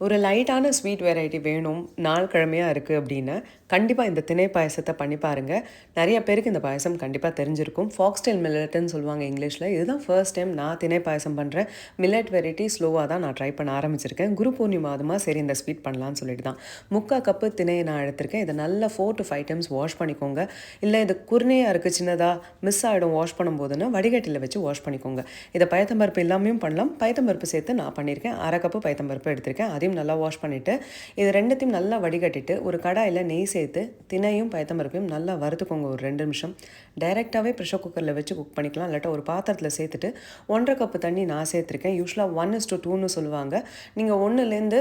ஒரு லைட்டான sweet variety வேணும், நாள் கிழமையா இருக்கு அப்படின்னு, கண்டிப்பா இந்த திணை பாயாசத்த பண்ணி பாருங்க. நெறைய பேருக்கு இந்த பாயாசம் கண்டிப்பா தெரிஞ்சிருக்கும். ஃபாக்ஸ்டெயில் மில்லட்ன்னு சொல்லுவாங்க இங்கிலீஷ்ல. இதுதான் ஃபர்ஸ்ட் டைம் நான் திணை பாயாசம் பண்றேன். மில்லட் வெரைட்டி ஸ்லோவா தான் நான் ட்ரை பண்ண ஆரம்பிச்சிருக்கேன். குரு பூர்ணிமா அதுமா சரி இந்த ஸ்வீட் பண்ணலான்னு சொல்லிட்டு தான். 3/4 கப்பு திணைய நான் எடுத்திருக்கேன். இத நல்லா 4 to 5 டைம்ஸ் வாஷ் பண்ணிக்கோங்க. இல்ல இது குருணையா இருக்கு சின்னதா, மிஸ் ஆயிடும் வாஷ் பண்ணும்போதுன்னா, வடிகட்டில வச்சு வாஷ் பண்ணிக்கோங்க. இத பயத்தம்பருப்பு இல்லாமயும் பண்ணலாம். பயத்தம்பருப்பு சேர்த்து நான் பண்ணியிருக்கேன். 1/2 கப்பு பயத்தம்பருப்பு எடுத்திருக்கேன். அதையும் நல்லா வாஷ் பண்ணிவிட்டு இது ரெண்டுத்தையும் நல்லா வடிகட்டிட்டு ஒரு கடாயில் நெய் சேர்த்து தினையும் பயத்தம்பருப்பையும் நல்லா வறுத்துக்கோங்க ஒரு 2 நிமிஷம். டைரெக்டாகவே ப்ரெஷர் குக்கரில் வச்சு குக் பண்ணிக்கலாம். இல்லாட்டா ஒரு பாத்திரத்தில் சேர்த்துட்டு 1/2 கப்பு தண்ணி நான் சேர்த்துருக்கேன். யூஸ்வலாக 1:2ன்னு சொல்லுவாங்க. நீங்கள் 1லேருந்து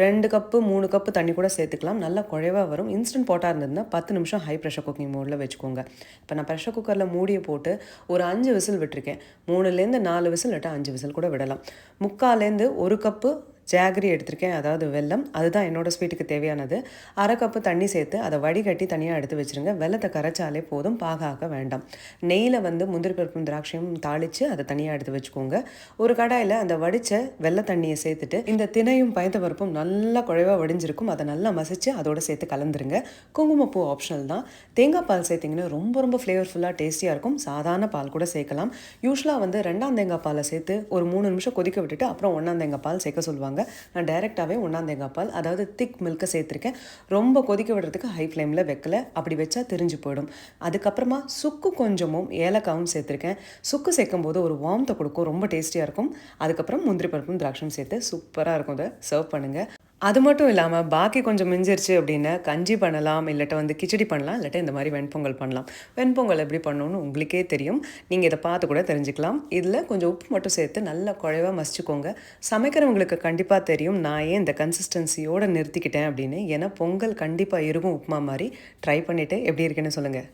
2 கப்பு 3 கப்பு தண்ணி கூட சேர்த்துக்கலாம். நல்லா குழைவாக வரும். இன்ஸ்டன்ட் பாட்டாக இருந்ததுன்னா 10 நிமிஷம் ஹை ப்ரெஷர் குக்கிங் மோடில் வச்சுக்கோங்க. இப்போ நான் ப்ரெஷர் குக்கரில் மூடியை போட்டு ஒரு 5 விசில் விட்டுருக்கேன். 3லேருந்து 4 விசில் இல்லாட்டா 5 விசில் கூட விடலாம். 3/4லேருந்து 1 கப்பு ஜாகரி எடுத்திருக்கேன், அதாவது வெல்லம். அதுதான் என்னோடய ஸ்வீட்டுக்கு தேவையானது. 1/2 கப்பு தண்ணி சேர்த்து அதை வடிகட்டி தனியாக எடுத்து வச்சுருங்க. வெல்லத்தை கரைச்சாலே போதும், பாகாக்க வேண்டாம். நெய்யில் முந்திரி பருப்பும் திராட்சையும் தாளித்து அதை தனியாக எடுத்து வச்சுக்கோங்க. ஒரு கடாயில் அந்த வடித்த வெள்ளை தண்ணியை சேர்த்துட்டு இந்த தினையும் பயத்த பருப்பும் நல்லா குழைவாக வடிஞ்சிருக்கும். அதை நல்லா மசிச்சு அதோடு சேர்த்து கலந்துருங்க. குங்குமப்பூ ஆப்ஷனல் தான். தேங்காய் பால் சேர்த்திங்கன்னா ரொம்ப ரொம்ப ஃப்ளேவர்ஃபுல்லாக டேஸ்டியாக இருக்கும். சாதாரண பால் கூட சேர்க்கலாம். யூஸ்வலாக 2ஆம் தேங்காய் பாலை சேர்த்து ஒரு 3 நிமிஷம் கொதிக்க விட்டுட்டு அப்புறம் 1ஆம் தேங்காய் பால் சேர்க்க சொல்லுவாங்க. நான் டைரெக்டாகவே 1ஆம் தேங்காய் பால், அதாவது திக் மில்கை சேர்த்துருக்கேன். ரொம்ப கொதிக்க விடுறதுக்கு ஹை ஃப்ளேமில் வைக்கல, அப்படி வச்சா திரிஞ்சு போயிடும். அதுக்கப்புறமா சுக்கு கொஞ்சமும் ஏலக்காவும் சேர்த்துருக்கேன். சுக்கு சேர்க்கும் போது ஒரு வார்ம்த்தை கொடுக்கும், ரொம்ப டேஸ்டியாக இருக்கும். அதுக்கப்புறம் முந்திரி பருப்பும் திராட்சையும் சேர்த்து சூப்பராக இருக்கும். அதை சர்வ் பண்ணுங்கள். அது மட்டும் இல்லாமல் பாக்கி கொஞ்சம் மிஞ்சிருச்சு அப்படின்னா கஞ்சி பண்ணலாம், இல்லாட்ட கிச்சடி பண்ணலாம், இல்லாட்ட இந்த மாதிரி வெண்பொங்கல் பண்ணலாம். வெண்பொங்கல் எப்படி பண்ணணும்னு உங்களுக்கே தெரியும். நீங்கள் இதை பார்த்து கூட தெரிஞ்சுக்கலாம். இதில் கொஞ்சம் உப்பு மட்டும் சேர்த்து நல்லா குழைவாக மசிச்சுக்கோங்க. சமைக்கிறவங்களுக்கு கண்டிப்பாக தெரியும் நான் ஏன் இந்த கன்சிஸ்டன்சியோடு நிறுத்திக்கிட்டேன் அப்படின்னு. ஏன்னா பொங்கல் கண்டிப்பாக இருக்கும் உப்புமா மாதிரி. ட்ரை பண்ணிவிட்டு எப்படி இருக்குன்னு சொல்லுங்கள்.